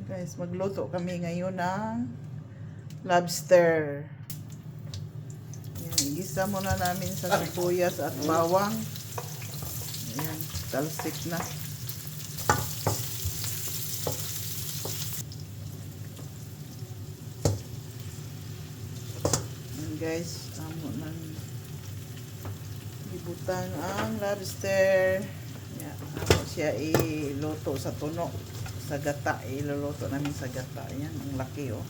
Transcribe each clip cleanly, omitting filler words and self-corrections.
Guys, magluto kami ngayon ng lobster. Ayan, igisa muna namin sa sibuyas at bawang. Ayan, talsik na. Ayan guys, amo nang ibutang ang lobster. Ayan, amo siya iluto sa tuno. Sa gata, iluluto namin sa gata. Ayan, ang laki oh.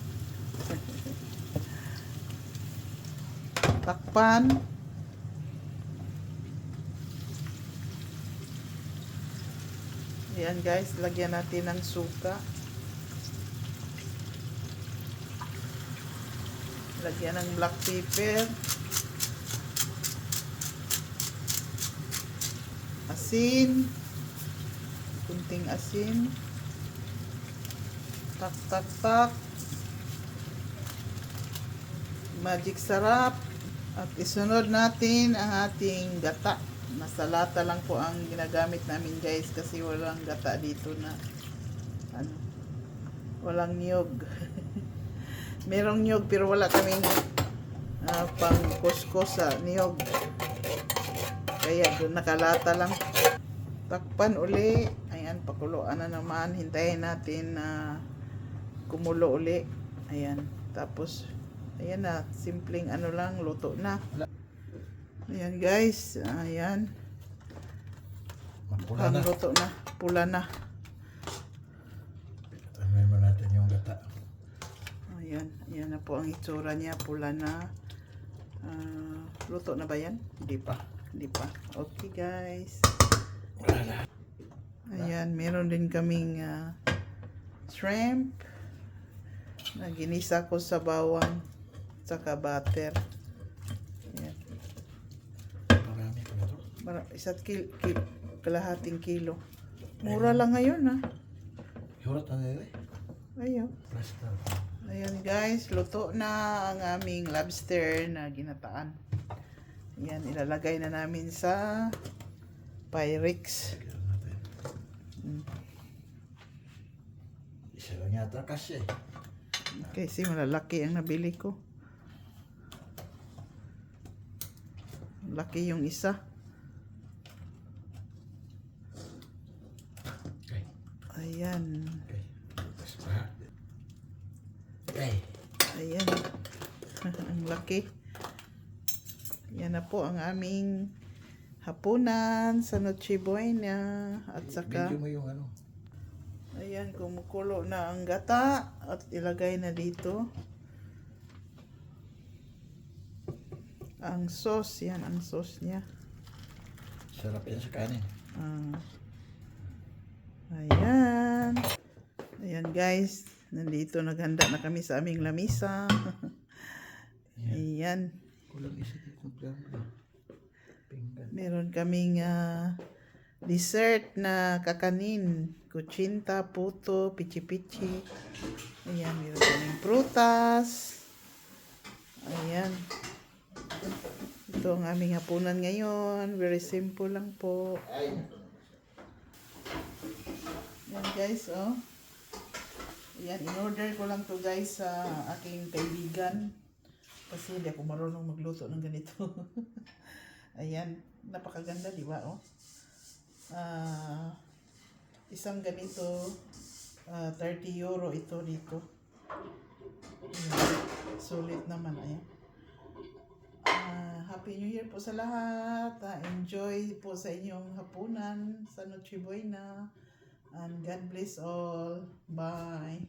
Takpan. Ayan guys, lagyan natin ng suka. Lagyan ng black pepper. Asin. Kunting asin. Tak tak tak. Magic sarap. At isunod natin ang ating gata. Nasa lata lang po ang ginagamit namin guys kasi walang gata dito na ano, walang niyog. Merong niyog pero wala kaming pang kuskus sa niyog. Kaya doon nakalata lang. Takpan uli. Ayan, pakuluan na naman. Hintayin natin na kumulo uli. Ayan. Tapos, ayan na. Simpleng ano lang, luto na. Ayan guys. Ayan. Pula na. Luto na. Pula na. Tamay mo natin yung gata. Ayan. Ayan na po ang itsura niya. Pula na. Luto na ba yan? Hindi pa. Hindi pa. Okay guys. Ayan. Meron din kaming shrimp na ginisa ko sa bawang saka butter. Ayan. Marami pa ito. Isa't kalahating kilo. Mura lang ngayon ha. Hiwat na nila eh. Ayun. Plastar. Ayan guys, luto na ang aming lobster na ginataan. Ayan, ilalagay na namin sa Pyrex. Lagyan natin. Isa lang yata kasi. Kasi malalaki ang nabili ko. Laki yung isa. Okay. Ayan. Okay. Tapos pa. Okay. Ayan. Ang laki. Yan na po ang aming hapunan sa Noche Buena. At saka, Medyo mo yung ano. ayan, kumukulo na ang gata. At ilagay na dito ang sauce. Yan, ang sauce niya. Sarap yan sa kanin. Ayan. Ayan guys. Nandito naghanda na kami sa aming lamisa. Ayan. Kulang isa dito. Pinggan. Meron kaming dessert na kakanin. Kutsinta, puto, pichi-pichi. Ayan. Meron kaming prutas. Ayan. Ito ang aming hapunan ngayon. Very simple lang po. Ayan guys, oh. Ayan, in-order ko lang to guys sa aking kaibigan. Kasi hindi ako marunong magluto ng ganito. Ayan, napakaganda, di ba? Oh? Isang ganito, 30 euro ito dito. Ayan, sulit naman, ayan. Happy New Year po sa lahat. Enjoy po sa inyong hapunan sa Noche Buena. And God bless all. Bye.